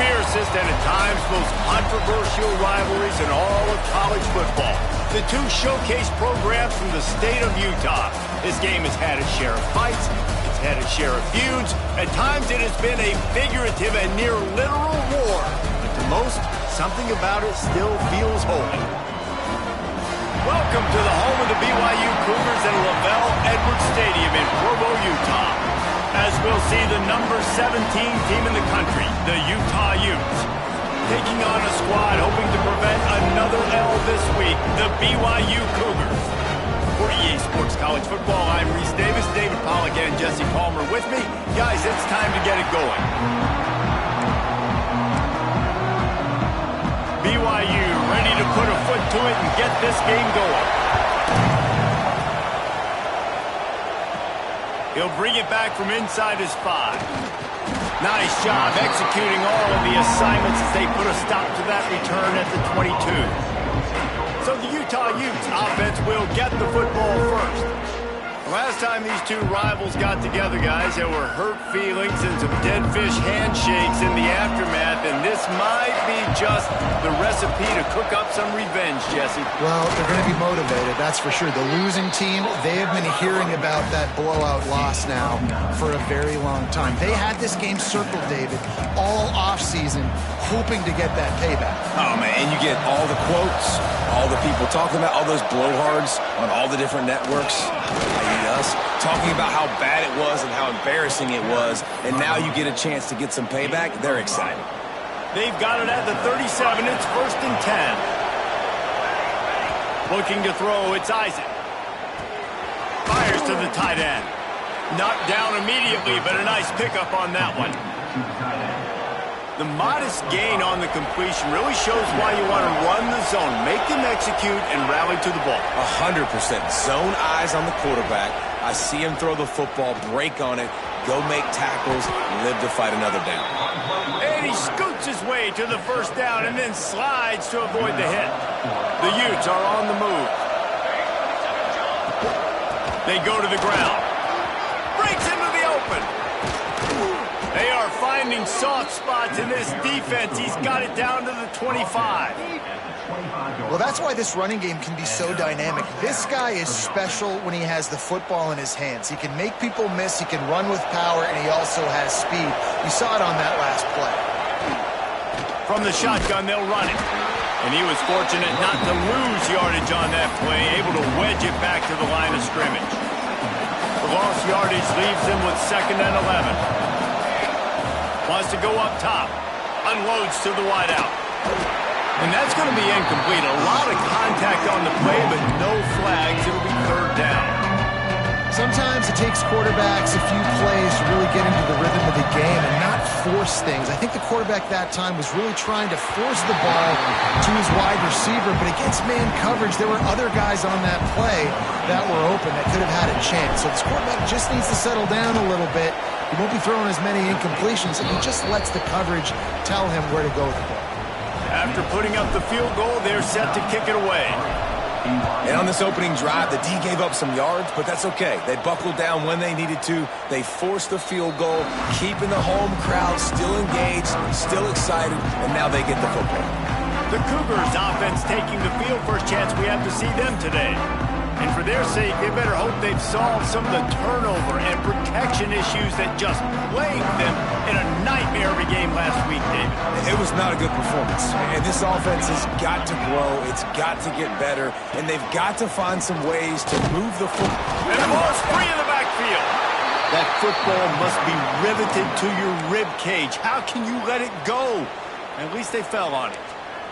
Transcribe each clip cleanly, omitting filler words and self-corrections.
fiercest and at times most controversial rivalries in all of college football. The two showcase programs from the state of Utah. This game has had its share of fights. It's had its share of feuds. At times it has been a figurative and near literal war. But to most, something about it still feels holy. Welcome to the home of the BYU Cougars at LaVell Edwards Stadium in Provo, Utah. As we'll see the number 17 team in the country, the Utah Utes, taking on a squad hoping to prevent another L this week, the BYU Cougars. For EA Sports College Football, I'm Reese Davis, David Pollack, and Jesse Palmer with me. Guys, it's time to get it going. BYU ready to put a foot to it and get this game going. He'll bring it back from inside his 5. Nice job executing all of the assignments as they put a stop to that return at the 22. So the Utah Utes offense will get the football first. Last time these two rivals got together, guys, there were hurt feelings and some dead fish handshakes in the aftermath, and this might be just the recipe to cook up some revenge, Jesse. Well, they're going to be motivated, that's for sure. The losing team, they have been hearing about that blowout loss now for a very long time. They had this game circled, David, all offseason, hoping to get that payback. Oh, man, and you get all the quotes, all the people talking about all those blowhards on all the different networks, us, talking about how bad it was and how embarrassing it was, and now you get a chance to get some payback. They're excited. They've got it at the 37. It's 1st and 10. Looking to throw, it's Isaac. Fires to the tight end. Knocked down immediately, but a nice pickup on that one. The modest gain on the completion really shows why you want to run the zone, make them execute, and rally to the ball. 100%. Zone eyes on the quarterback. I see him throw the football, break on it, go make tackles, live to fight another down. And he scoots his way to the first down and then slides to avoid the hit. The Utes are on the move. They go to the ground. Breaks into the open. They are finding soft spots in this defense. He's got it down to the 25. Well, that's why this running game can be so dynamic. This guy is special when he has the football in his hands. He can make people miss, he can run with power, and he also has speed. You saw it on that last play. From the shotgun, they'll run it. And he was fortunate not to lose yardage on that play, able to wedge it back to the line of scrimmage. The lost yardage leaves them with 2nd and 11. Wants to go up top. Unloads to the wideout. And that's going to be incomplete. A lot of contact on the play, but no flags. It'll be 3rd down. Sometimes it takes quarterbacks a few plays to really get into the rhythm of the game and not force things. I think the quarterback that time was really trying to force the ball to his wide receiver, but against man coverage, there were other guys on that play that were open that could have had a chance. So this quarterback just needs to settle down a little bit. He won't be throwing as many incompletions, and he just lets the coverage tell him where to go with the ball. After putting up the field goal, they're set to kick it away. And on this opening drive, the D gave up some yards, but that's okay. They buckled down when they needed to. They forced the field goal, keeping the home crowd still engaged, still excited, and now they get the football. The Cougars offense taking the field. First chance we have to see them today. And for their sake, they better hope they've solved some of the turnover and protection issues that just plagued them in a nightmare every game last week, David. It was not a good performance. And this offense has got to grow. It's got to get better. And they've got to find some ways to move the football. And the ball's free in the backfield. That football must be riveted to your rib cage. How can you let it go? At least they fell on it.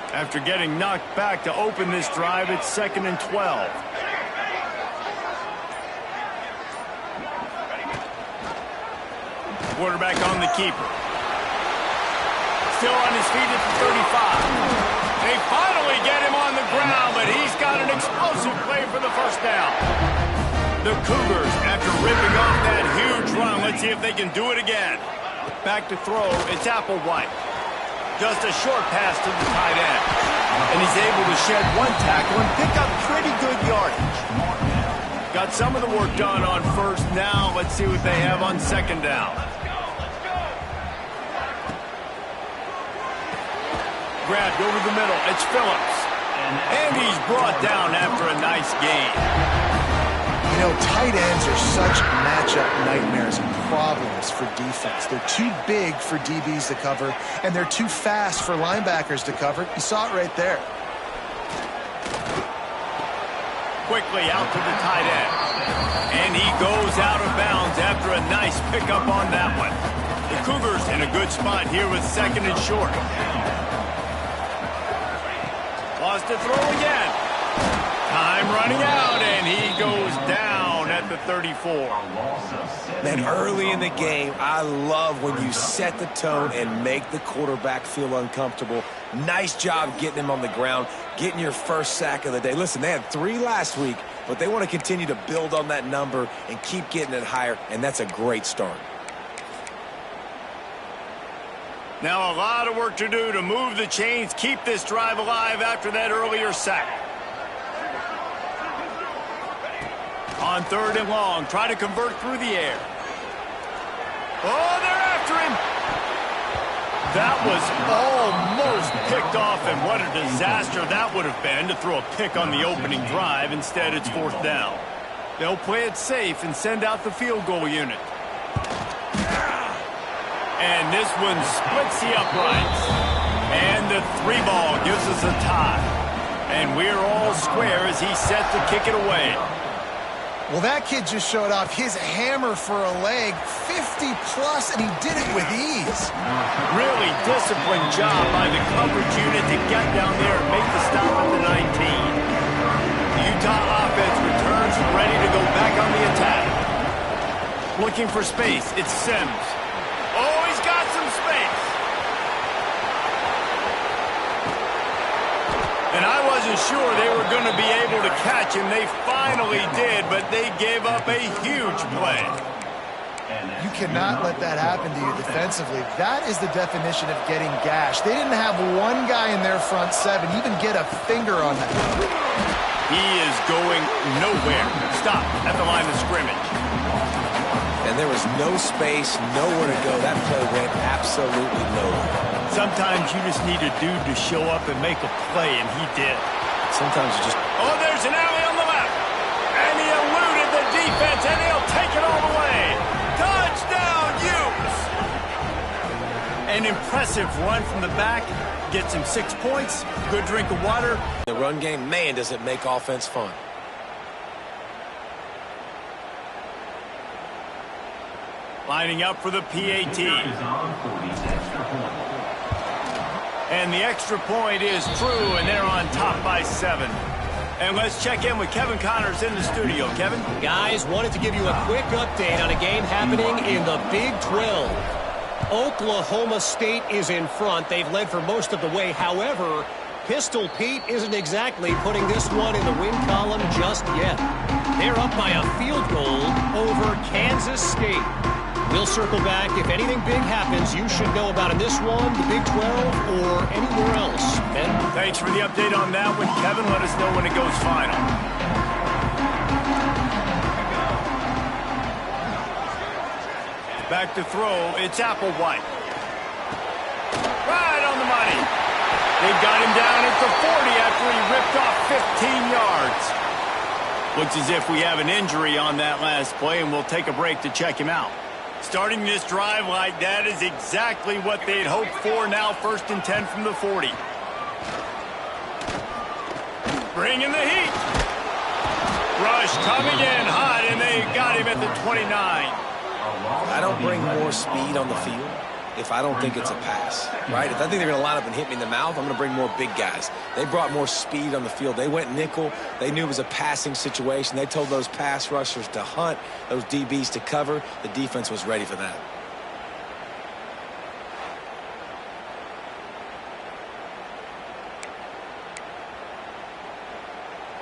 After getting knocked back to open this drive, it's 2nd and 12. Quarterback on the keeper. Still on his feet at the 35. They finally get him on the ground, but he's got an explosive play for the first down. The Cougars, after ripping off that huge run, let's see if they can do it again. Back to throw, it's Applewhite. Just a short pass to the tight end. And he's able to shed one tackle and pick up pretty good yardage. Got some of the work done on first. Now let's see what they have on 2nd down. grabbed over the middle. It's Phillips. And he's brought down after a nice gain. You know, tight ends are such matchup nightmares and problems for defense. They're too big for DBs to cover, and they're too fast for linebackers to cover. You saw it right there. Quickly out to the tight end. And he goes out of bounds after a nice pickup on that one. The Cougars in a good spot here with 2nd and short. Lost to throw again. Time running out, and he goes down at the 34. Man, early in the game, I love when you set the tone and make the quarterback feel uncomfortable. Nice job getting him on the ground, getting your first sack of the day. Listen, they had 3 last week, but they want to continue to build on that number and keep getting it higher, and that's a great start. Now a lot of work to do to move the chains, keep this drive alive after that earlier sack. On 3rd and long, try to convert through the air. Oh, they're after him. That was almost picked off, and what a disaster that would have been to throw a pick on the opening drive. Instead, it's 4th down. They'll play it safe and send out the field goal unit. And this one splits the uprights. And the 3 ball gives us a tie. And we're all square as he's set to kick it away. Well, that kid just showed off his hammer for a leg, 50-plus, and he did it with ease. Really disciplined job by the coverage unit to get down there and make the stop at the 19. The Utah offense returns ready to go back on the attack. Looking for space, it's Sims. Oh, he's got some space. And I wasn't sure they were going to be able to catch him. They finally did, but they gave up a huge play. You cannot let that happen to you defensively. That is the definition of getting gashed. They didn't have one guy in their front 7 even get a finger on that. He is going nowhere. Stop at the line of scrimmage. And there was no space, nowhere to go. That play went absolutely nowhere. Sometimes you just need a dude to show up and make a play, and he did. Sometimes you just... Oh, there's an alley on the left. And he eluded the defense, and he'll take it all the way. Touchdown, Utes! An impressive run from the back. Gets him 6 points. Good drink of water. The run game, man, does it make offense fun. Lining up for the PAT. And the extra point is true, and they're on top by 7. And let's check in with Kevin Connors in the studio. Kevin? Guys, wanted to give you a quick update on a game happening in the Big 12. Oklahoma State is in front. They've led for most of the way. However, Pistol Pete isn't exactly putting this one in the win column just yet. They're up by a field goal over Kansas State. We'll circle back. If anything big happens, you should know about in this one, the Big 12, or anywhere else. Ben? Thanks for the update on that one, Kevin. Let us know when it goes final. Back to throw. It's Applewhite. Right on the money. They've got him down at the 40 after he ripped off 15 yards. Looks as if we have an injury on that last play, and we'll take a break to check him out. Starting this drive like that is exactly what they'd hoped for. Now 1st and 10 from the 40. Bringing the heat. Rush coming in hot, and they got him at the 29. I don't bring more speed on the field if I don't think it's a pass, right? If I think they're going to line up and hit me in the mouth, I'm going to bring more big guys. They brought more speed on the field. They went nickel. They knew it was a passing situation. They told those pass rushers to hunt, those DBs to cover. The defense was ready for that.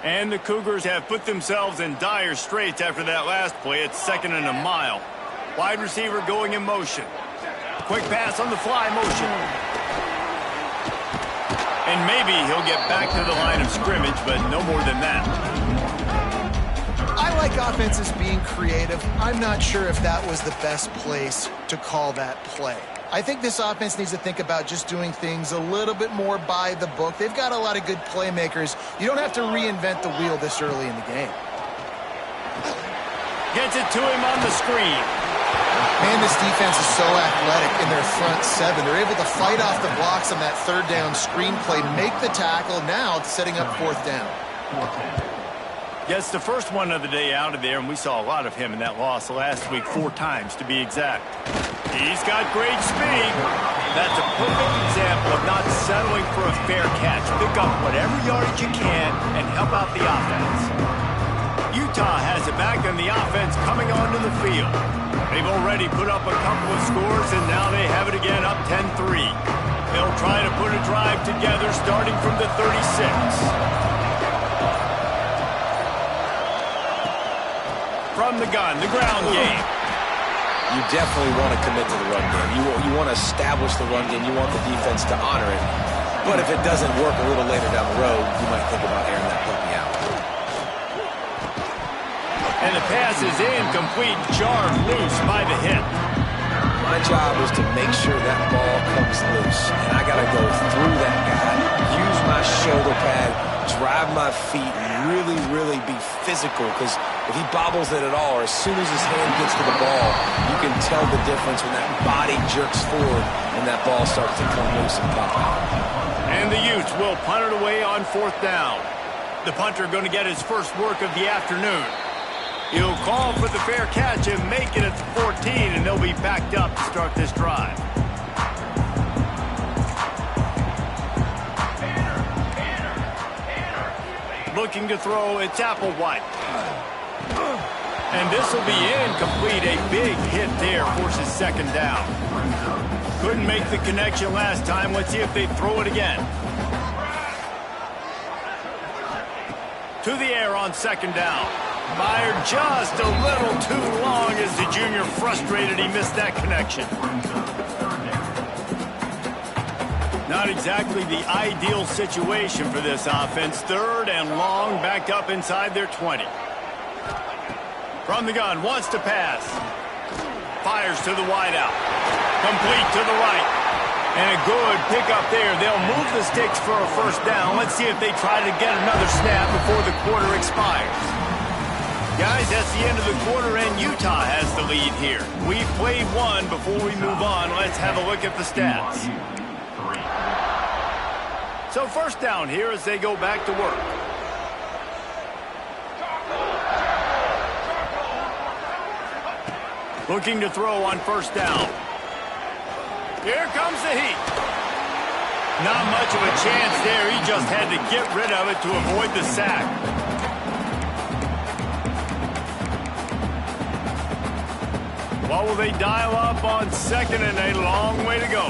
And the Cougars have put themselves in dire straits after that last play. It's 2nd and a mile. Wide receiver going in motion. Quick pass on the fly motion. And maybe he'll get back to the line of scrimmage, but no more than that. I like offenses being creative. I'm not sure if that was the best place to call that play. I think this offense needs to think about just doing things a little bit more by the book. They've got a lot of good playmakers. You don't have to reinvent the wheel this early in the game. Gets it to him on the screen. Man, this defense is so athletic in their front seven. They're able to fight off the blocks on that third down screen play, make the tackle. Now it's setting up fourth down. Gets the first one of the day out of there, and we saw a lot of him in that loss last week, 4 times to be exact. He's got great speed. That's a perfect example of not settling for a fair catch. Pick up whatever yardage you can and help out the offense. Utah has it back, and the offense coming onto the field. They've already put up a couple of scores, and now they have it again up 10-3. They'll try to put a drive together starting from the 36. From the gun, the ground game. You definitely want to commit to the run game. You want to establish the run game. You want the defense to honor it. But if it doesn't work a little later down the road, you might think about airing that puppy out. And the pass is incomplete, jarred loose by the hip. My job is to make sure that ball comes loose. And I got to go through that guy, use my shoulder pad, drive my feet, really, really be physical. Because if he bobbles it at all, or as soon as his hand gets to the ball, you can tell the difference when that body jerks forward and that ball starts to come loose and pop out. And the Utes will punt it away on fourth down. The punter going to get his first work of the afternoon. He'll call for the fair catch and make it at the 14, and they'll be backed up to start this drive. Looking to throw, it's Applewhite. And this will be incomplete. A big hit there forces second down. Couldn't make the connection last time. Let's see if they throw it again. To the air on second down. Fired just a little too long as the junior frustrated he missed that connection. Not exactly the ideal situation for this offense. Third and long, backed up inside their 20. From the gun, wants to pass. Fires to the wideout. Complete to the right. And a good pickup there. They'll move the sticks for a first down. Let's see if they try to get another snap before the quarter expires. Guys, that's the end of the quarter, and Utah has the lead here. We've played one. Before we move on, let's have a look at the stats. So first down here as they go back to work. Looking to throw on first down. Here comes the heat. Not much of a chance there. He just had to get rid of it to avoid the sack. What will they dial up on second, and a long way to go?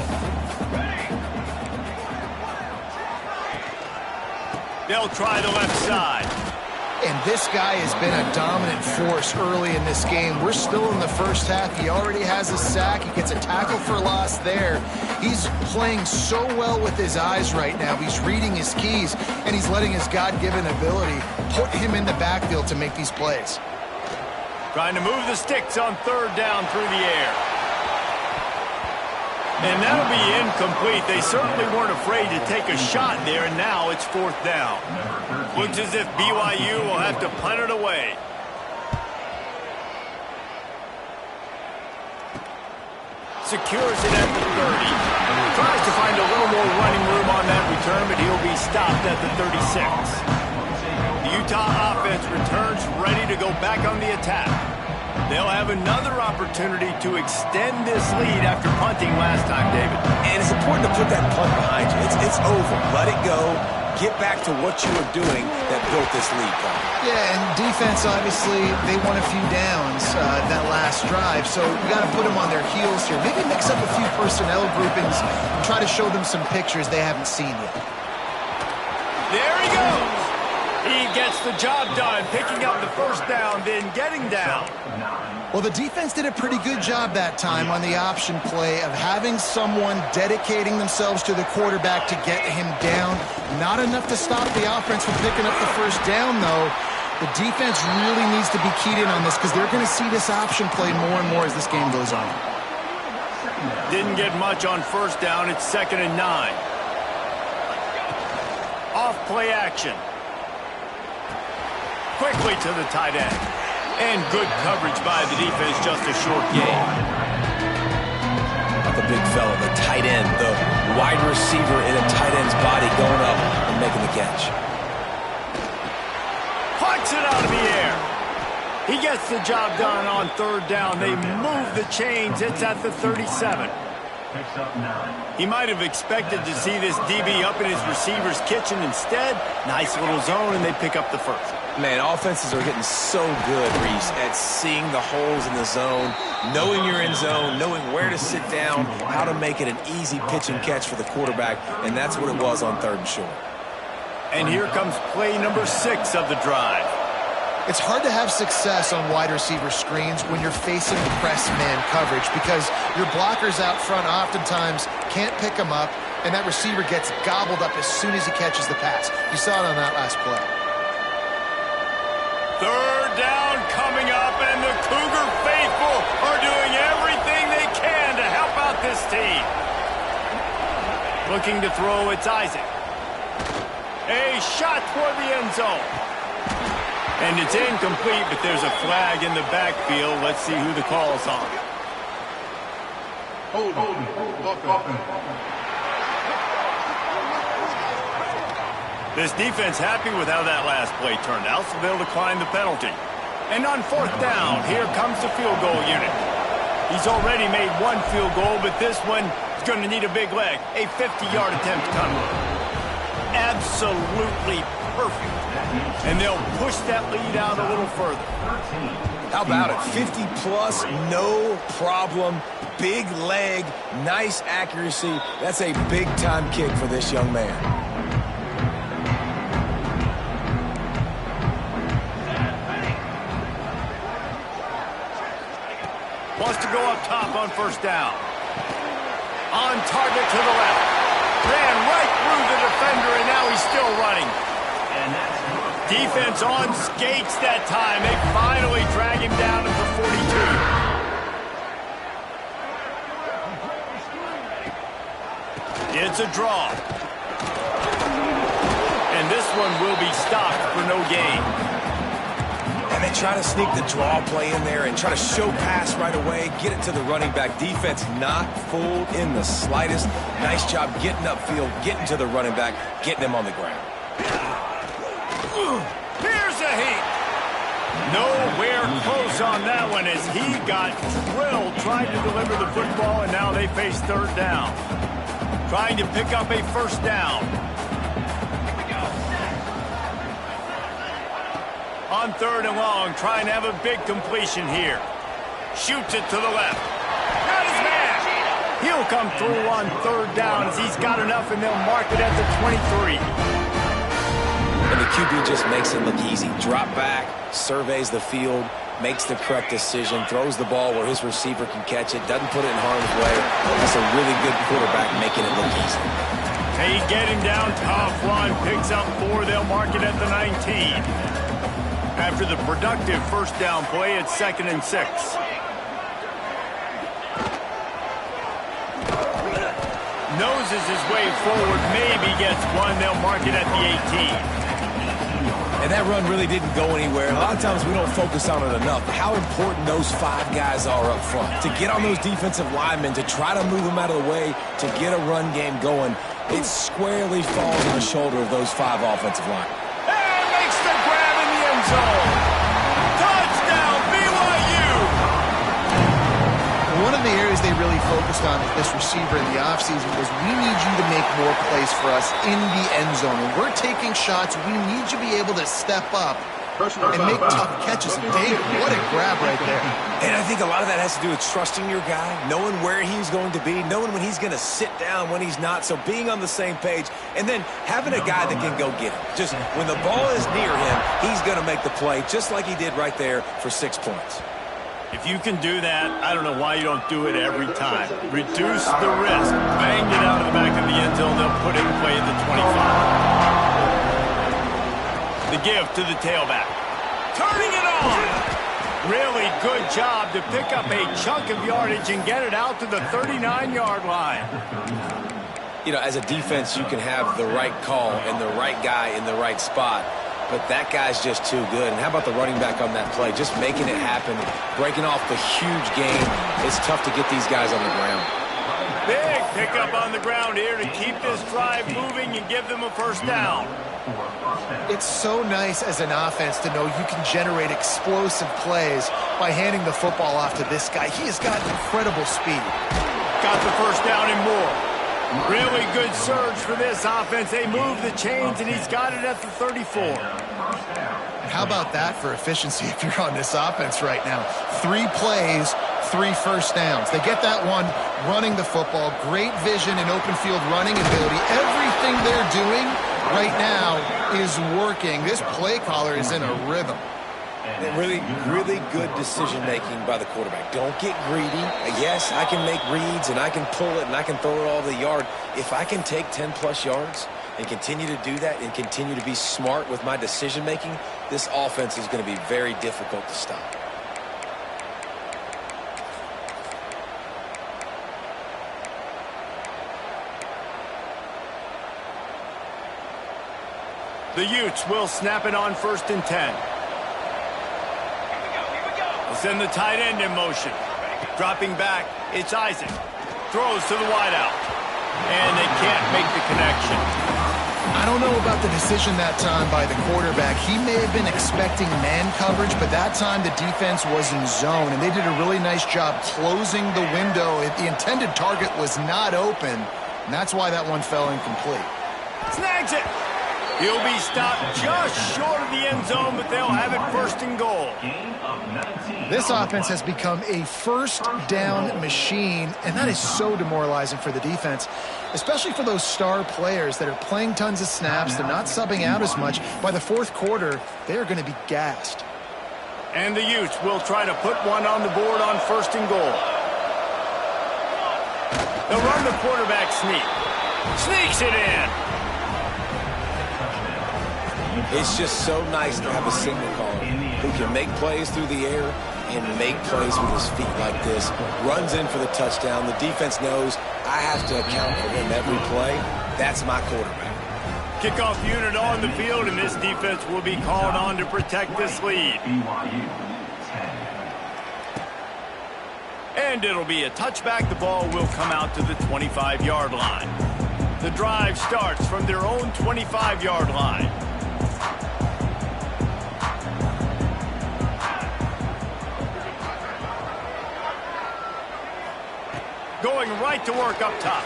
They'll try the left side. And this guy has been a dominant force early in this game. We're still in the first half. He already has a sack. He gets a tackle for loss there. He's playing so well with his eyes right now. He's reading his keys, and he's letting his God-given ability put him in the backfield to make these plays. Trying to move the sticks on third down through the air. And that'll be incomplete. They certainly weren't afraid to take a shot there, and now it's fourth down. Looks as if BYU will have to punt it away. Secures it at the 30. Tries to find a little more running room on that return, but he'll be stopped at the 36. The Utah offense returns ready to go back on the attack. They'll have another opportunity to extend this lead after punting last time, David. And it's important to put that punt behind you. It's over. Let it go. Get back to what you were doing that built this lead, Colin. Yeah, and defense, obviously, they won a few downs that last drive, so we got to put them on their heels here. Maybe mix up a few personnel groupings and try to show them some pictures they haven't seen yet. There he goes. He gets the job done, picking up the first down, then getting down. Well, the defense did a pretty good job that time on the option play of having someone dedicating themselves to the quarterback to get him down. Not enough to stop the offense from picking up the first down, though. The defense really needs to be keyed in on this because they're going to see this option play more and more as this game goes on. Didn't get much on first down. It's 2nd and 9. Off play action. Quickly to the tight end. And good coverage by the defense, just a short gain. The big fella, the tight end, the wide receiver in a tight end's body going up and making the catch. Punts it out of the air. He gets the job done on 3rd down. They move the chains. It's at the 37. He might have expected to see this DB up in his receiver's kitchen. Instead, nice little zone, and they pick up the first. Man, offenses are getting so good, Reese, at seeing the holes in the zone, knowing you're in zone, knowing where to sit down, how to make it an easy pitch and catch for the quarterback, and that's what it was on 3rd and short. And here comes play number 6 of the drive. It's hard to have success on wide receiver screens when you're facing press man coverage because your blockers out front oftentimes can't pick them up, and that receiver gets gobbled up as soon as he catches the pass. You saw it on that last play. 3rd down coming up, and the Cougar faithful are doing everything they can to help out this team. Looking to throw, it's Isaac. A shot toward the end zone. And it's incomplete, but there's a flag in the backfield. Let's see who the call's on. This defense happy with how that last play turned out, so they'll decline the penalty. And on 4th down, here comes the field goal unit. He's already made 1 field goal, but this one is going to need a big leg. A 50-yard attempt coming. Absolutely perfect. And they'll push that lead out a little further. How about it? 50-plus, no problem. Big leg, nice accuracy. That's a big-time kick for this young man. Wants to go up top on 1st down. On target to the left. Ran right through the defender, and now he's still running. Defense on skates that time. They finally drag him down at the 42. It's a draw. And this one will be stopped for no gain. And they try to sneak the draw play in there and try to show pass right away, get it to the running back. Defense not fooled in the slightest. Nice job getting upfield, getting to the running back, getting him on the ground. Here's a heat. Nowhere close on that one as he got drilled trying to deliver the football, and now they face 3rd down. Trying to pick up a 1st down. On 3rd and long, trying to have a big completion here. Shoots it to the left. Got his man. He'll come through on 3rd down as he's got enough, and they'll mark it at the 23. And the QB just makes it look easy. Drop back, surveys the field, makes the correct decision, throws the ball where his receiver can catch it, doesn't put it in harm's way. That's a really good quarterback making it look easy. They get him down, tough run, picks up 4, they'll mark it at the 19. After the productive 1st down play, it's 2nd and 6. Noses his way forward, maybe gets 1, they'll mark it at the 18. And that run really didn't go anywhere. A lot of times we don't focus on it enough. How important those 5 guys are up front. To get on those defensive linemen, to try to move them out of the way, to get a run game going, it squarely falls on the shoulder of those 5 offensive linemen. And makes the grab in the end zone. Touchdown, BYU! One of the areas they really focused on with this receiver in the offseason was we need you to make more plays for us in the end zone. When we're taking shots, we need you to be able to step up and make tough catches. And Dave, what a grab right there. And I think a lot of that has to do with trusting your guy, knowing where he's going to be, knowing when he's going to sit down, when he's not, so being on the same page, and then having a guy that can go get him. Just when the ball is near him, he's going to make the play, just like he did right there for 6 points. If you can do that, I don't know why you don't do it every time. Reduce the risk. Bang it out of the back of the end zone. They'll put it in play at the 25. The give to the tailback. Turning it on. Really good job to pick up a chunk of yardage and get it out to the 39-yard line. You know, as a defense, you can have the right call and the right guy in the right spot, but that guy's just too good. And how about the running back on that play? Just making it happen, breaking off the huge game. It's tough to get these guys on the ground. Big pickup on the ground here to keep this drive moving and give them a first down. It's so nice as an offense to know you can generate explosive plays by handing the football off to this guy. He has got incredible speed. Got the first down and more. Really good surge for this offense. They move the chains, and he's got it at the 34. And how about that for efficiency if you're on this offense right now? 3 plays, 3 first downs. They get that one running the football. Great vision and open field running ability. Everything they're doing right now is working. This play caller is in a rhythm. And really good decision-making by the quarterback. Don't get greedy. Yes, I can make reads, and I can pull it, and I can throw it all the yard. If I can take 10-plus yards and continue to do that and continue to be smart with my decision-making, this offense is going to be very difficult to stop. The Utes will snap it on 1st and 10. They'll send the tight end in motion. Dropping back, it's Isaac. Throws to the wideout. And they can't make the connection. I don't know about the decision that time by the quarterback. He may have been expecting man coverage, but that time the defense was in zone, and they did a really nice job closing the window. The intended target was not open, and that's why that one fell incomplete. Snags it. He'll be stopped just short of the end zone, but they'll have it 1st and goal. This offense has become a first down machine, and that is so demoralizing for the defense, especially for those star players that are playing tons of snaps. They're not subbing out as much. By the 4th quarter, they're going to be gassed. And the Utes will try to put one on the board on 1st and goal. They'll run the quarterback sneak. Sneaks it in. It's just so nice to have a signal caller who can make plays through the air and make plays with his feet like this. Runs in for the touchdown. The defense knows I have to account for him every play. That's my quarterback. Kickoff unit on the field, and this defense will be called on to protect this lead. And it'll be a touchback. The ball will come out to the 25-yard line. The drive starts from their own 25-yard line. Going right to work up top.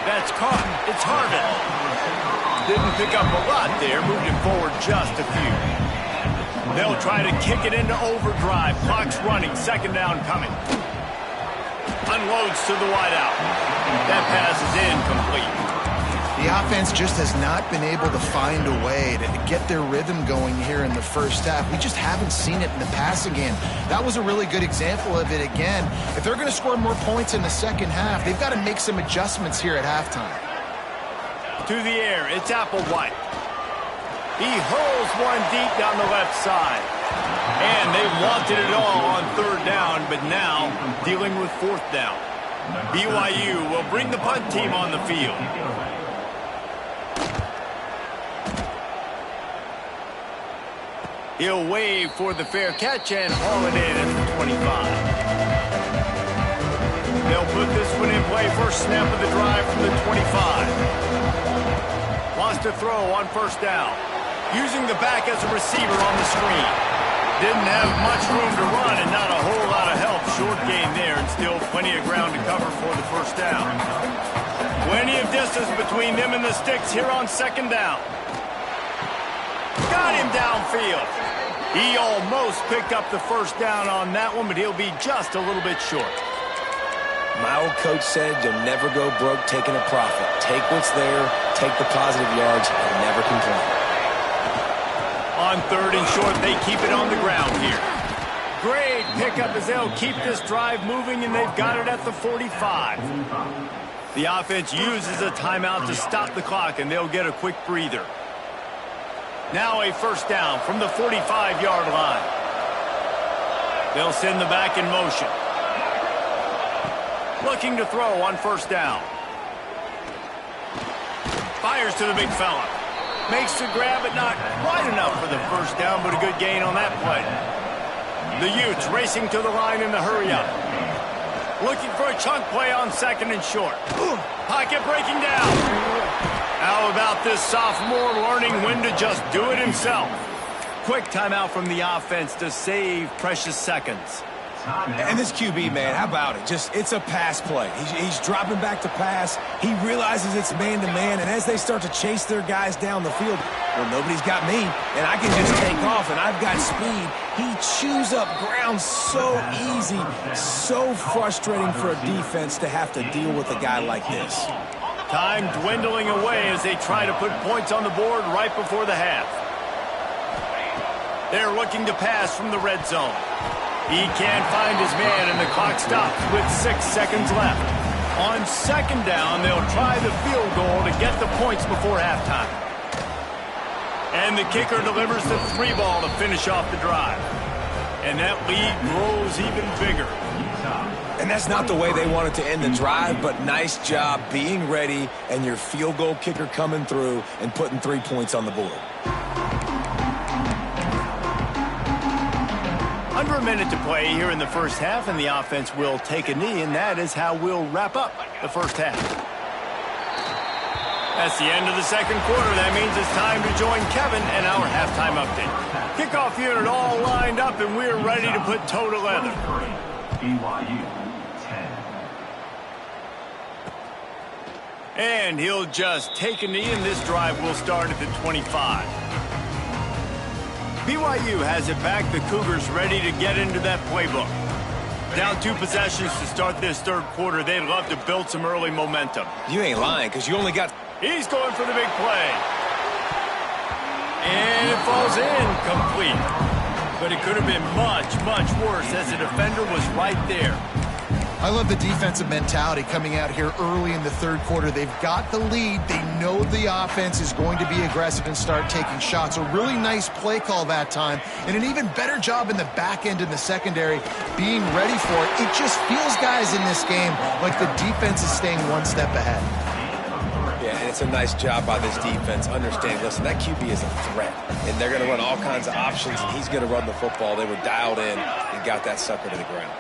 That's caught. It's Harvin. Didn't pick up a lot there. Moved him forward just a few. They'll try to kick it into overdrive. Clock's running. 2nd down coming. Unloads to the wideout. That pass is incomplete. The offense just has not been able to find a way to get their rhythm going here in the first half. We just haven't seen it in the passing game. That was a really good example of it again. If they're going to score more points in the second half, they've got to make some adjustments here at halftime. To the air, it's Applewhite. He hurls one deep down the left side. And they wanted it all on 3rd down, but now dealing with 4th down. BYU will bring the punt team on the field. He'll wave for the fair catch and haul it in at the 25. They'll put this one in play. First snap of the drive from the 25. Wants to throw on 1st down. Using the back as a receiver on the screen. Didn't have much room to run and not a whole lot of help. Short gain there and still plenty of ground to cover for the 1st down. Plenty of distance between them and the sticks here on 2nd down. Got him downfield. He almost picked up the 1st down on that one, but he'll be just a little bit short. My old coach said you'll never go broke taking a profit. Take what's there, take the positive yards, and never complain. On 3rd and short, they keep it on the ground here. Great pickup as they'll keep this drive moving, and they've got it at the 45. The offense uses a timeout to stop the clock, and they'll get a quick breather. Now a 1st down from the 45-yard line. They'll send the back in motion. Looking to throw on first down. Fires to the big fella. Makes the grab, but not quite enough for the first down, but a good gain on that play. The Utes racing to the line in the hurry-up. Looking for a chunk play on second and short. Pocket breaking down. How about this sophomore learning when to just do it himself? Quick timeout from the offense to save precious seconds. And this QB, man, how about it? It's a pass play. He's dropping back to pass. He realizes it's man-to-man, and as they start to chase their guys down the field, well, nobody's got me, and I can just take off, and I've got speed. He chews up ground so easy, so frustrating for a defense to have to deal with a guy like this. Time dwindling away as they try to put points on the board right before the half. They're looking to pass from the red zone. He can't find his man, and the clock stops with 6 seconds left. On second down, they'll try the field goal to get the points before halftime. And the kicker delivers the 3-ball to finish off the drive. And that lead grows even bigger. And that's not the way they wanted to end the drive, but nice job being ready and your field goal kicker coming through and putting 3 points on the board. Under a minute to play here in the first half, and the offense will take a knee, and that is how we'll wrap up the first half. That's the end of the second quarter. That means it's time to join Kevin and our halftime update. Kickoff unit all lined up, and we're ready to put toe to leather. BYU 10. And he'll just take a knee, and this drive will start at the 25. BYU has it back. The Cougars ready to get into that playbook. Down 2 possessions to start this third quarter. They'd love to build some early momentum. You ain't lying, because you only got... He's going for the big play. And it falls in complete. But it could have been much, much worse as the defender was right there. I love the defensive mentality coming out here early in the third quarter. They've got the lead. They know the offense is going to be aggressive and start taking shots. A really nice play call that time, and an even better job in the back end in the secondary being ready for it. It just feels, guys, in this game like the defense is staying one step ahead. Yeah, and it's a nice job by this defense. Understanding, listen, that QB is a threat, and they're going to run all kinds of options, and he's going to run the football. They were dialed in and got that sucker to the ground.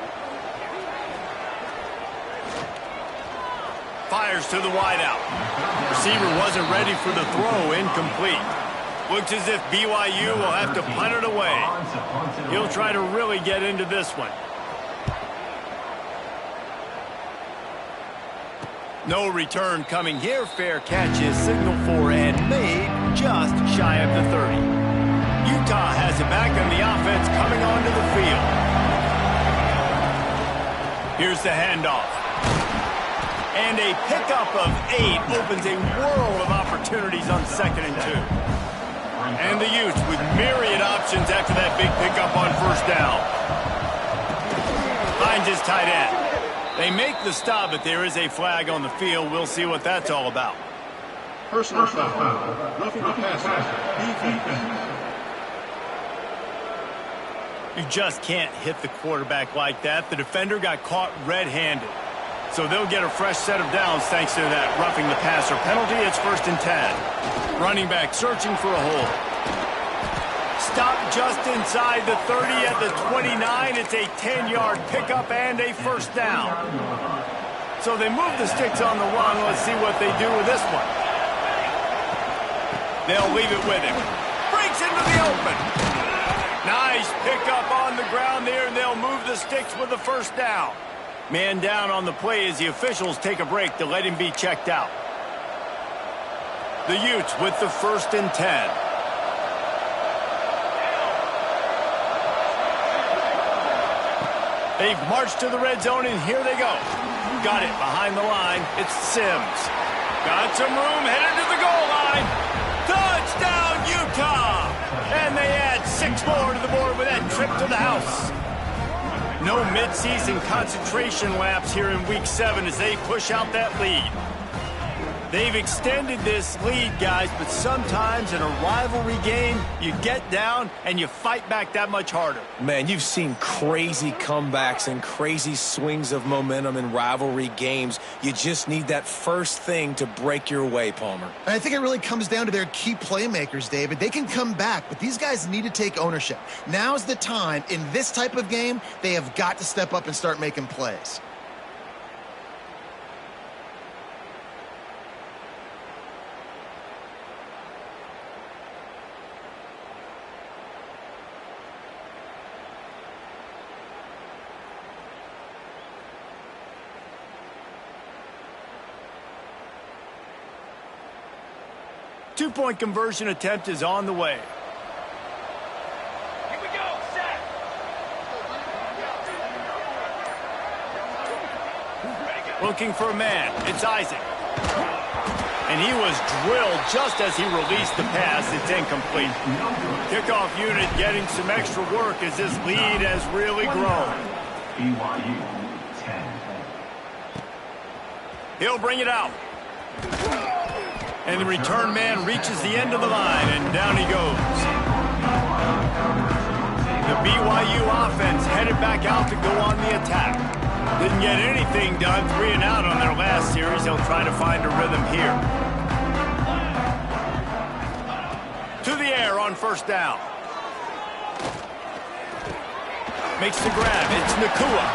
Fires to the wideout. Receiver wasn't ready for the throw. Incomplete. Looks as if BYU will have to punt it away. He'll try to really get into this one. No return coming here. Fair catch is signaled for and made just shy of the 30. Utah has it back, and the offense coming onto the field. Here's the handoff. And a pickup of 8 opens a world of opportunities on 2nd and 2. And the Utes with myriad options after that big pickup on first down. Finds his tight end. They make the stop, but there is a flag on the field. We'll see what that's all about. Personal foul. Roughing the passer. Defense. You just can't hit the quarterback like that. The defender got caught red-handed. So they'll get a fresh set of downs thanks to that roughing the passer penalty. It's 1st and 10. Running back searching for a hole. Stop just inside the 30 at the 29. It's a 10-yard pickup and a first down. So they move the sticks on the run. Let's see what they do with this one. They'll leave it with him. Breaks into the open. Nice pickup on the ground there, and they'll move the sticks with the first down. Man down on the play as the officials take a break to let him be checked out. The Utes with the 1st and 10. They've marched to the red zone, and here they go. Got it behind the line. It's Sims. Got some room, headed to the goal line. Touchdown, Utah! And they add 6 more to the board with that trip to the house. No midseason concentration laps here in Week 7 as they push out that lead. They've extended this lead, guys, but sometimes in a rivalry game, you get down and you fight back that much harder. Man, you've seen crazy comebacks and crazy swings of momentum in rivalry games. You just need that first thing to break your way, Palmer. And I think it really comes down to their key playmakers, David. They can come back, but these guys need to take ownership. Now's the time. In this type of game, they have got to step up and start making plays. Two-point conversion attempt is on the way. Here we go, set. Looking for a man. It's Isaac. And he was drilled just as he released the pass. It's incomplete. Kickoff unit getting some extra work as this lead has really grown. BYU 10. He'll bring it out. And the return man reaches the end of the line, and down he goes. The BYU offense headed back out to go on the attack. Didn't get anything done, 3 and out on their last series. They'll try to find a rhythm here. To the air on first down. Makes the grab. It's Nacua.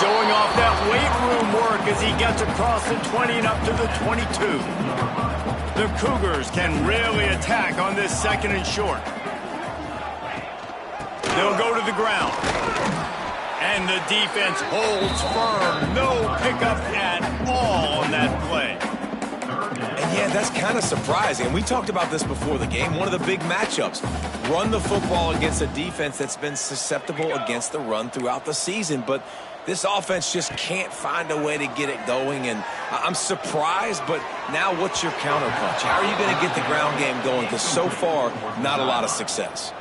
Showing off that weight room work as he gets across the 20 and up to the 22. The Cougars can really attack on this second and short. They'll go to the ground. And the defense holds firm. No pickup at all on that play. And yeah, that's kind of surprising. We talked about this before the game. One of the big matchups. Run the football against a defense that's been susceptible against the run throughout the season. But this offense just can't find a way to get it going. And I'm surprised, but now what's your counterpunch? How are you going to get the ground game going? Because so far, not a lot of success.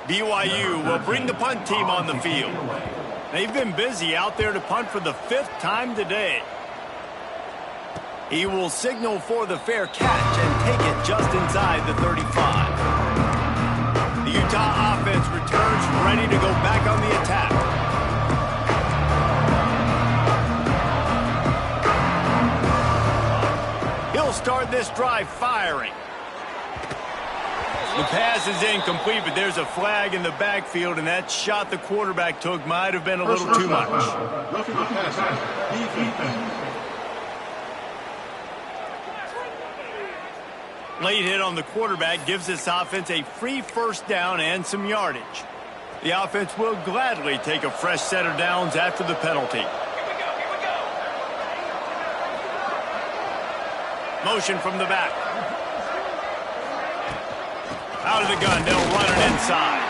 BYU will bring the punt team on the field. They've been busy out there to punt for the 5th time today. He will signal for the fair catch and take it just inside the 35. The Utah offense returns ready to go back on the attack. He'll start this drive firing. The pass is incomplete, but there's a flag in the backfield, and that shot the quarterback took might have been a little too much. Roughing the passer. Defense. Late hit on the quarterback gives this offense a free first down and some yardage. The offense will gladly take a fresh set of downs after the penalty. Motion from the back. Out of the gun, they'll run it inside.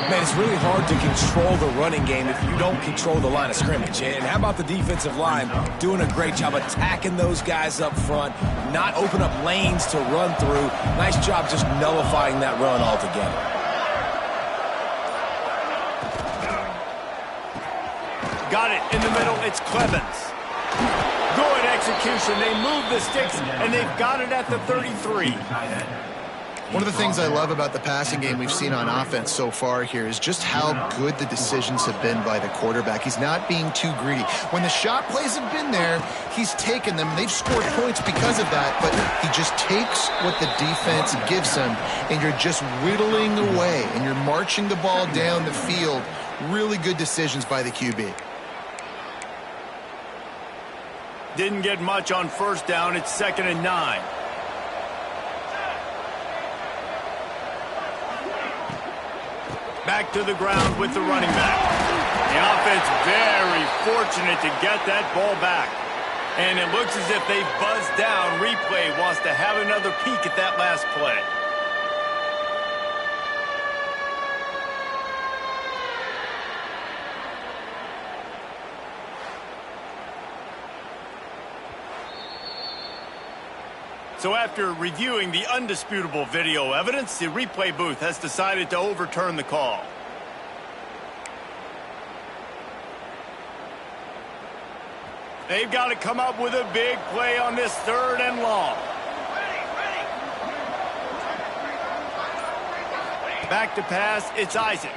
Man, it's really hard to control the running game if you don't control the line of scrimmage. And how about the defensive line doing a great job attacking those guys up front, not open up lanes to run through. Nice job just nullifying that run altogether. Got it in the middle. It's Clemens. Good execution. They move the sticks, and they've got it at the 33. One of the things I love about the passing game we've seen on offense so far here is just how good the decisions have been by the quarterback. He's not being too greedy. When the shot plays have been there, he's taken them. They've scored points because of that, but he just takes what the defense gives him, and you're just whittling away, and you're marching the ball down the field. Really good decisions by the QB. Didn't get much on first down. It's 2nd and 9. Back to the ground with the running back. The offense very fortunate to get that ball back. And it looks as if they buzzed down. Replay wants to have another peek at that last play. So after reviewing the undisputable video evidence, the replay booth has decided to overturn the call. They've got to come up with a big play on this 3rd and long. Back to pass, it's Isaac.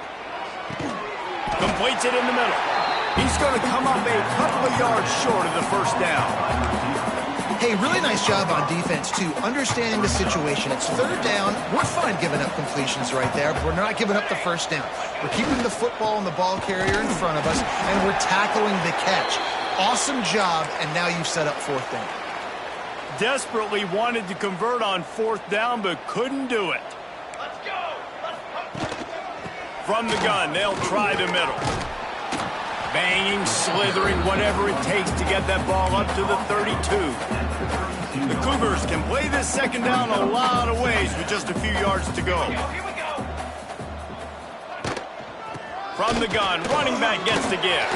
Completes it in the middle. He's going to come up a couple of yards short of the 1st down. Hey, really nice job on defense, too, understanding the situation. It's 3rd down. We're fine giving up completions right there, but we're not giving up the 1st down. We're keeping the football and the ball carrier in front of us, and we're tackling the catch. Awesome job, and now you've set up 4th down. Desperately wanted to convert on 4th down, but couldn't do it. Let's go. From the gun, they'll try the middle. Banging, slithering, whatever it takes to get that ball up to the 32. The Cougars can play this 2nd down a lot of ways with just a few yards to go. Here we go. From the gun, running back gets the give.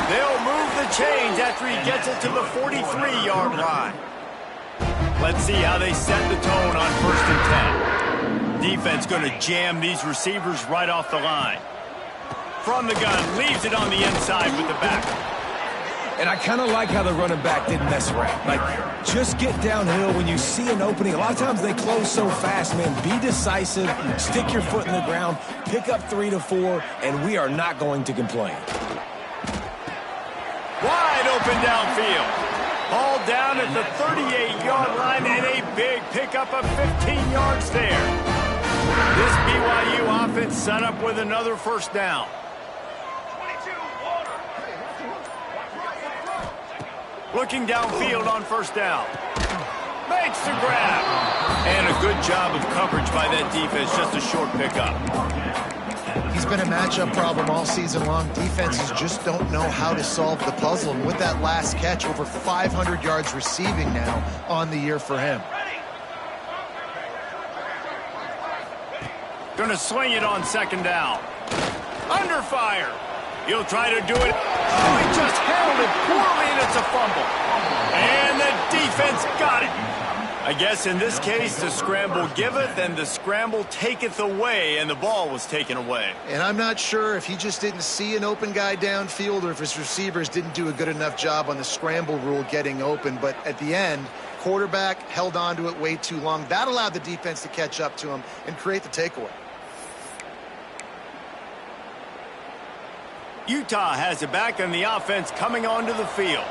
They'll move the chains after he gets it to the 43-yard line. Let's see how they set the tone on 1st and 10. Defense going to jam these receivers right off the line. From the gun, leaves it on the inside with the back. And I kind of like how the running back didn't mess around. Like, just get downhill when you see an opening. A lot of times they close so fast, man. Be decisive, stick your foot in the ground, pick up 3 to 4, and we are not going to complain. Wide open downfield. Ball down at the 38-yard line and a big pickup of 15 yards there. This BYU offense set up with another 1st down. Looking downfield on 1st down. Makes the grab. And a good job of coverage by that defense. Just a short pickup. He's been a matchup problem all season long. Defenses just don't know how to solve the puzzle. And with that last catch, over 500 yards receiving now on the year for him. Going to swing it on 2nd down. Under fire. He'll try to do it. Oh, he just handled it poorly, and it's a fumble. And the defense got it. I guess in this case, the scramble giveth and the scramble taketh away, and the ball was taken away. And I'm not sure if he just didn't see an open guy downfield or if his receivers didn't do a good enough job on the scramble rule getting open. But at the end, quarterback held on to it way too long. That allowed the defense to catch up to him and create the takeaway. Utah has it back on the offense coming onto the field.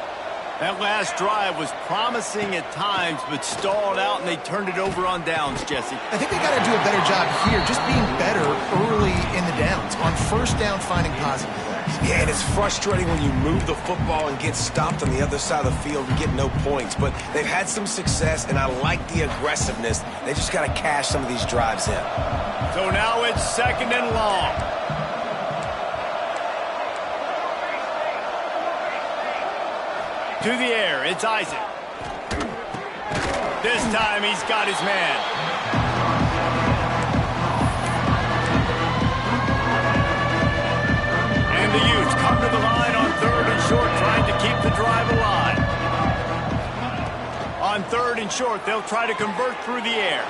That last drive was promising at times, but stalled out, and they turned it over on downs, Jesse. I think they got to do a better job here, just being better early in the downs. On 1st down, finding positive plays. Yeah, and it's frustrating when you move the football and get stopped on the other side of the field and get no points. But they've had some success, and I like the aggressiveness. They just got to cash some of these drives in. So now it's 2nd and long. To the air, it's Isaac. This time he's got his man. And the Utes come to the line on 3rd and short, trying to keep the drive alive. On 3rd and short, they'll try to convert through the air.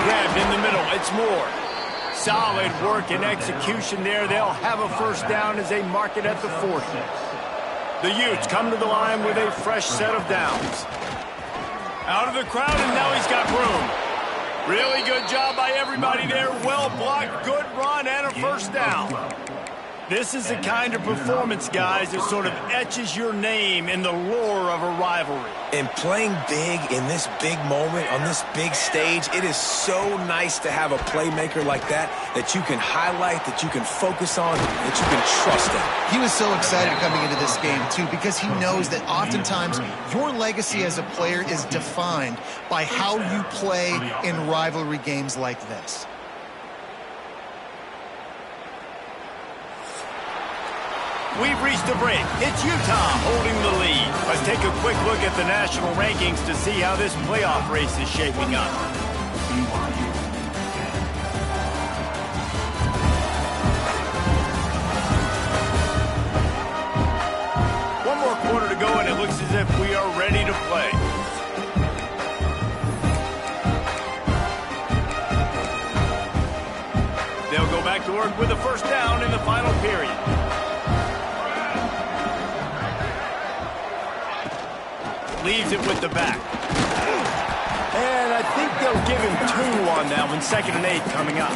Grabbed in the middle, it's Moore. Solid work and execution there. They'll have a 1st down as they mark it at the 40. The Utes come to the line with a fresh set of downs. Out of the crowd, and now he's got room. Really good job by everybody there. Well blocked, good run, and a 1st down. This is the kind of performance, guys, that sort of etches your name in the lore of a rivalry. And playing big in this big moment, on this big stage, it is so nice to have a playmaker like that you can highlight, that you can focus on, that you can trust in. He was so excited coming into this game, too, because he knows that oftentimes your legacy as a player is defined by how you play in rivalry games like this. We've reached a break. It's Utah holding the lead. Let's take a quick look at the national rankings to see how this playoff race is shaping up. One more quarter to go, and it looks as if we are ready to play. They'll go back to work with a 1st down in the final period. leaves it with the back. And I think they'll give him 2 on that one. 2nd and 8 coming up.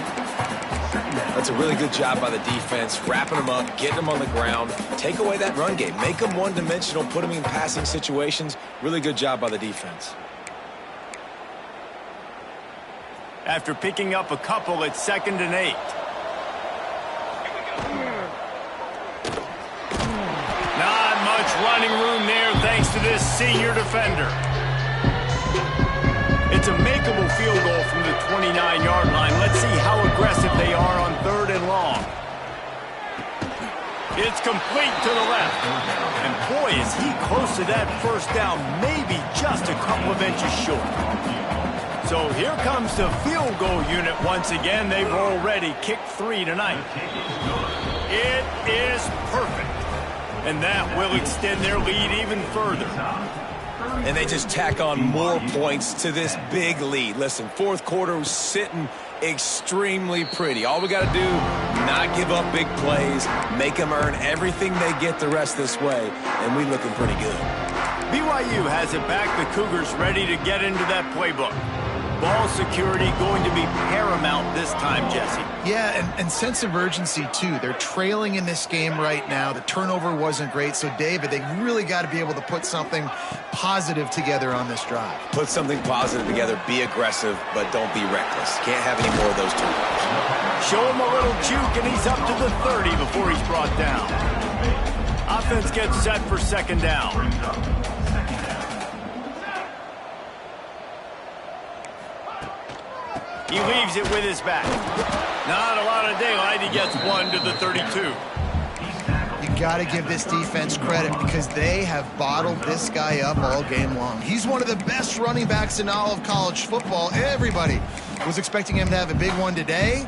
That's a really good job by the defense, wrapping them up, getting them on the ground. Take away that run game. Make them one-dimensional, put them in passing situations. Really good job by the defense. After picking up a couple, it's 2nd and 8. Not much running room there thanks to this senior defender. It's a makeable field goal from the 29-yard line. Let's see how aggressive they are on 3rd and long. It's complete to the left. And boy, is he close to that first down, maybe just a couple of inches short. So here comes the field goal unit once again. They've already kicked 3 tonight. It is perfect. And that will extend their lead even further. And they just tack on more points to this big lead. Listen, 4th quarter was sitting extremely pretty. All we got to do, not give up big plays, make them earn everything they get the rest this way, and we looking pretty good. BYU has it back. The Cougars ready to get into that playbook. Ball security going to be paramount this time, Jesse. Yeah, and sense of urgency, too. They're trailing in this game right now. The turnover wasn't great. So, David, they really got to be able to put something positive together on this drive. Put something positive together. Be aggressive, but don't be reckless. Can't have any more of those turnovers. Show him a little juke, and he's up to the 30 before he's brought down. Offense gets set for 2nd down. He leaves it with his back. Not a lot of daylight. He gets 1 to the 32. You got to give this defense credit because they have bottled this guy up all game long. He's one of the best running backs in all of college football. Everybody was expecting him to have a big one today.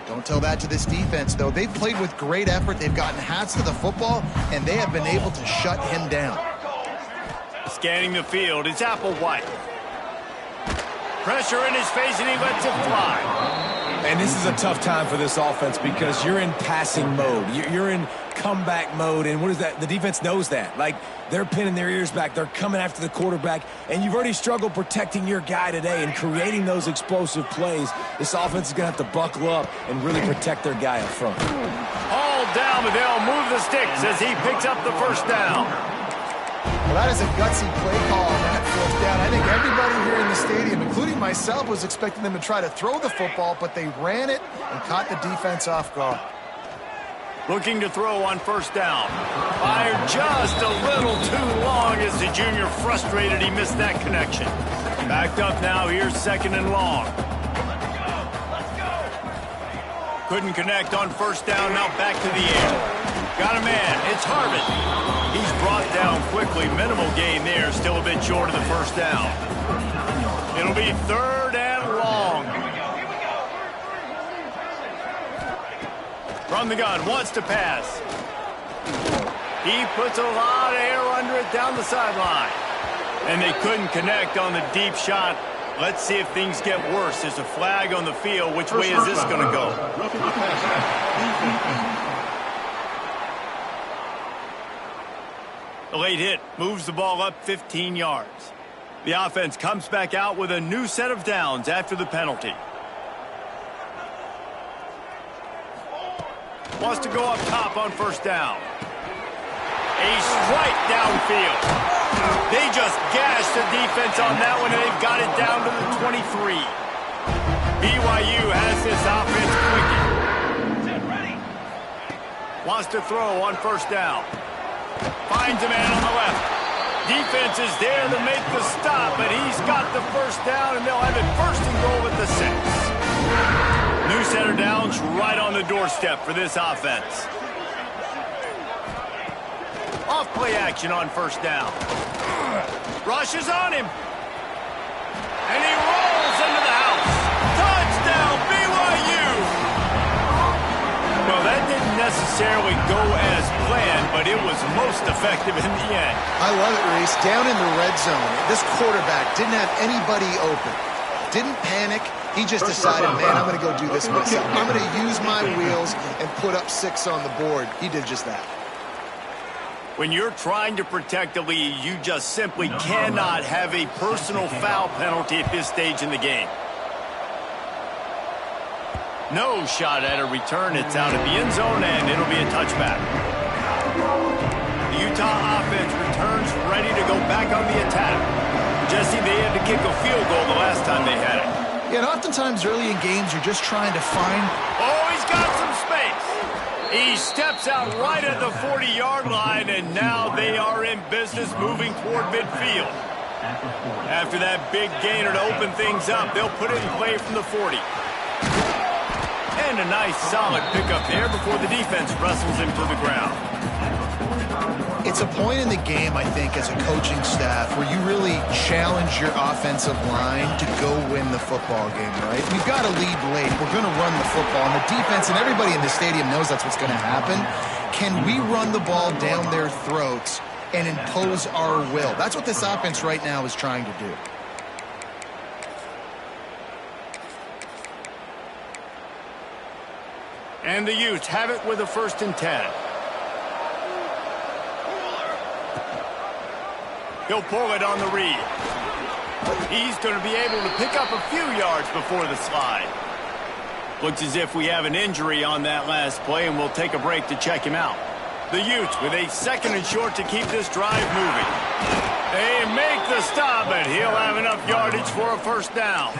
Don't tell that to this defense, though. They've played with great effort. They've gotten hats to the football, and they have been able to shut him down. Scanning the field, it's Applewhite. Pressure in his face, and he lets it fly. And this is a tough time for this offense because you're in passing mode. You're in comeback mode, and what is that? The defense knows that. Like, they're pinning their ears back. They're coming after the quarterback, and you've already struggled protecting your guy today and creating those explosive plays. This offense is going to have to buckle up and really protect their guy up front. All down, but they'll move the sticks as he picks up the first down. Well, that is a gutsy play call on that 4th down. I think everybody here in the stadium, including myself, was expecting them to try to throw the football, but they ran it and caught the defense off guard. Looking to throw on 1st down. Fired just a little too long as the junior frustrated he missed that connection. Backed up now, here's 2nd and long. Couldn't connect on 1st down, now back to the air. Got a man, it's Harvin. He's brought down quickly. Minimal gain there, still a bit short of the 1st down. It'll be 3rd and long. From the gun, wants to pass. He puts a lot of air under it down the sideline. And they couldn't connect on the deep shot. Let's see if things get worse. There's a flag on the field. Which way is this going to go? The late hit moves the ball up 15 yards. The offense comes back out with a new set of downs after the penalty. Wants to go up top on 1st down. A strike downfield. They just gashed the defense on that one, and they've got it down to the 23. BYU has this offense clicking. Wants to throw on 1st down. Finds a man on the left. Defense is there to make the stop, but he's got the 1st down, and they'll have it 1st and goal at the 6. New set of downs right on the doorstep for this offense. Off play action on 1st down. Rushes on him. And he rolls into the house. Touchdown, BYU! Well, that didn't necessarily go as planned, but it was most effective in the end. I love it, Reese. Down in the red zone, this quarterback didn't have anybody open. Didn't panic. He just decided, man, I'm going to go do this myself. I'm going to use my wheels and put up 6 on the board. He did just that. When you're trying to protect the lead, you just simply cannot have a personal foul penalty at this stage in the game. No shot at a return. It's out of the end zone, and it'll be a touchback. The Utah offense returns ready to go back on the attack. Jesse, they had to kick a field goal the last time they had it. Yeah, and oftentimes early in games, you're just trying to find... Oh, he's got some space. He steps out right at the 40-yard line, and now they are in business moving toward midfield. After that big gainer to open things up, they'll put it in play from the 40. And a nice solid pickup there before the defense wrestles him to the ground. It's a point in the game, I think, as a coaching staff where you really challenge your offensive line to go win the football game, right? We've got to lead late. We're going to run the football. And the defense and everybody in the stadium knows that's what's going to happen. Can we run the ball down their throats and impose our will? That's what this offense right now is trying to do. And the Utes have it with a 1st and 10. He'll pull it on the read. He's going to be able to pick up a few yards before the slide. Looks as if we have an injury on that last play, and we'll take a break to check him out. The Utes with a 2nd and short to keep this drive moving. They make the stop, and he'll have enough yardage for a 1st down.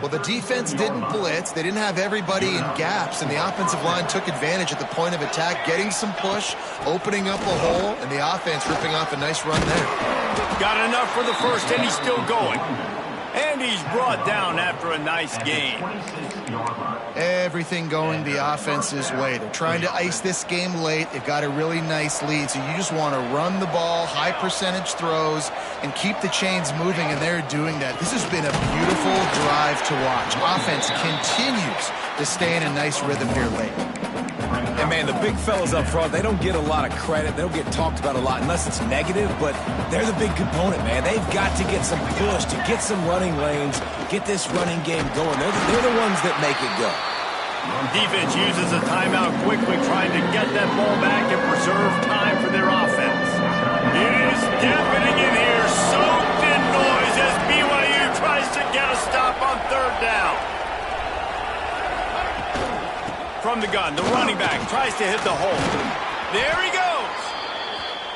Well, the defense didn't blitz. They didn't have everybody in gaps, and the offensive line took advantage at the point of attack, getting some push, opening up a hole, and the offense ripping off a nice run there. Got enough for the 1st, and he's still going. And he's brought down after a nice gain. Everything going the offense's way. They're trying to ice this game late. They've got a really nice lead, so you just want to run the ball, high percentage throws, and keep the chains moving, and they're doing that. This has been a beautiful drive to watch. Offense continues to stay in a nice rhythm here late. And, man, the big fellas up front, they don't get a lot of credit. They don't get talked about a lot unless it's negative, but they're the big component, man. They've got to get some push, to get some running lanes, get this running game going. They're the ones that make it go. Defense uses a timeout quickly, trying to get that ball back and preserve time for their offense. It is deafening in here, soaked in noise as BYU tries to get a stop on 3rd down. From the gun, the running back tries to hit the hole. There he goes.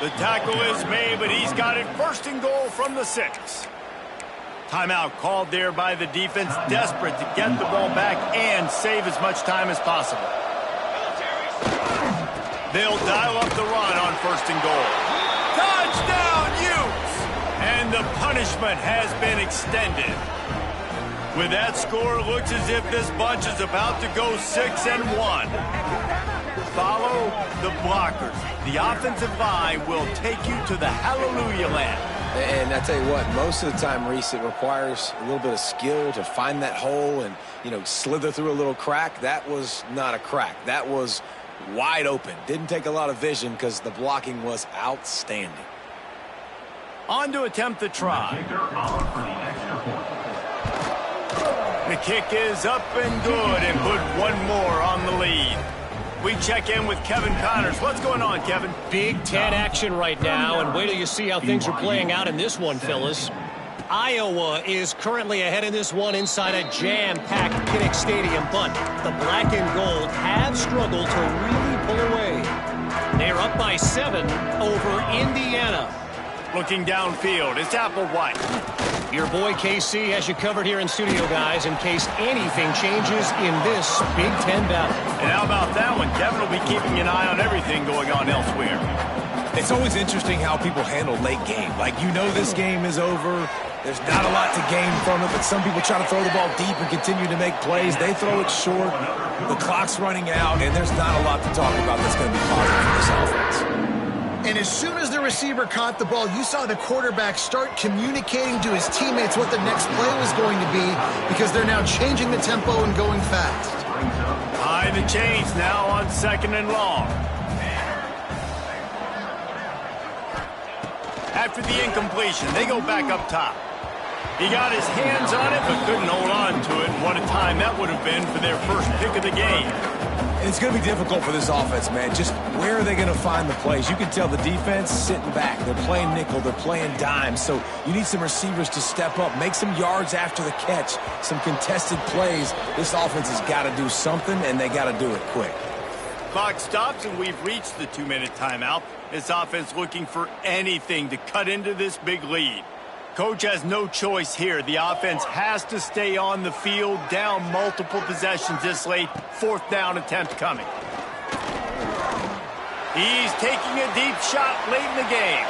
The tackle is made, but he's got it 1st and goal from the 6. Timeout called there by the defense, desperate to get the ball back and save as much time as possible. They'll dial up the run on 1st and goal. Touchdown, Utes! And the punishment has been extended. With that score, it looks as if this bunch is about to go 6-1. Follow the blockers. The offensive line will take you to the hallelujah land. And I tell you what, most of the time, Reese, it requires a little bit of skill to find that hole and, slither through a little crack. That was not a crack. That was wide open. Didn't take a lot of vision because the blocking was outstanding. On to attempt the try. The kick is up and good and put one more on the lead. We check in with Kevin Connors. What's going on, Kevin? Big Ten action right now, and wait till you see how things are playing out in this one, Phyllis. Iowa is currently ahead in this one inside a jam-packed Kinnick Stadium, but the black and gold have struggled to really pull away. They're up by 7 over Indiana. Looking downfield, it's Applewhite. Your boy KC has you covered here in studio, guys, in case anything changes in this Big Ten battle. And how about that one? Kevin will be keeping an eye on everything going on elsewhere. It's always interesting how people handle late game. Like, this game is over. There's not a lot to gain from it, but some people try to throw the ball deep and continue to make plays. They throw it short. The clock's running out, and there's not a lot to talk about that's going to be positive for this offense. And as soon as the receiver caught the ball, you saw the quarterback start communicating to his teammates what the next play was going to be because they're now changing the tempo and going fast. High the chains now on 2nd and long. After the incompletion, they go back up top. He got his hands on it but couldn't hold on to it. What a time that would have been for their first pick of the game. It's going to be difficult for this offense, man. Just where are they going to find the plays? You can tell the defense sitting back. They're playing nickel. They're playing dime. So you need some receivers to step up, make some yards after the catch, some contested plays. This offense has got to do something, and they got to do it quick. Clock stops, and we've reached the 2-minute timeout. This offense looking for anything to cut into this big lead. Coach has no choice here. The offense has to stay on the field, down multiple possessions this late. 4th down attempt coming. He's taking a deep shot late in the game.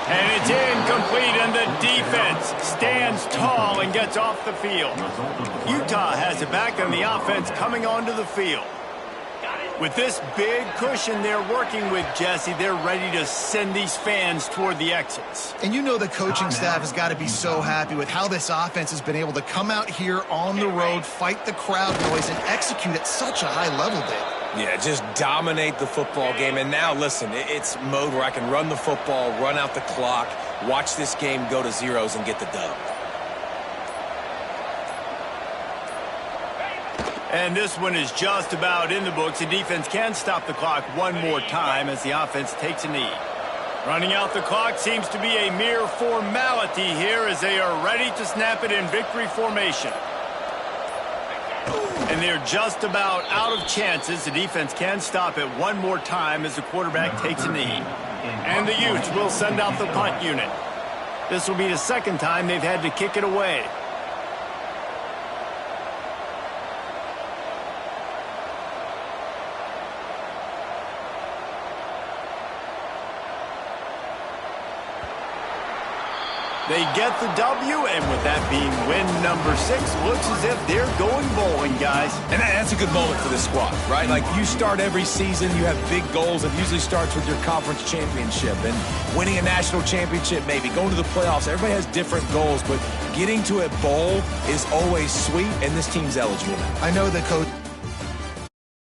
And it's incomplete, and the defense stands tall and gets off the field. Utah has it back on the offense coming onto the field. With this big cushion they're working with, Jesse, they're ready to send these fans toward the exits. And you know the coaching staff has got to be so happy with how this offense has been able to come out here on the road, fight the crowd noise, and execute at such a high level, Dave. Yeah, just dominate the football game. And now, listen, it's mode where I can run the football, run out the clock, watch this game go to zeros and get the dub. And this one is just about in the books. The defense can stop the clock one more time as the offense takes a knee. Running out the clock seems to be a mere formality here as they are ready to snap it in victory formation. And they're just about out of chances. The defense can stop it one more time as the quarterback takes a knee. And the Utes will send out the punt unit. This will be the second time they've had to kick it away. They get the W, and with that being win number 6, looks as if they're going bowling, guys. And that's a good moment for this squad, right? Like, you start every season, you have big goals. It usually starts with your conference championship and winning a national championship, maybe going to the playoffs. Everybody has different goals, but getting to a bowl is always sweet, and this team's eligible now. I know the coach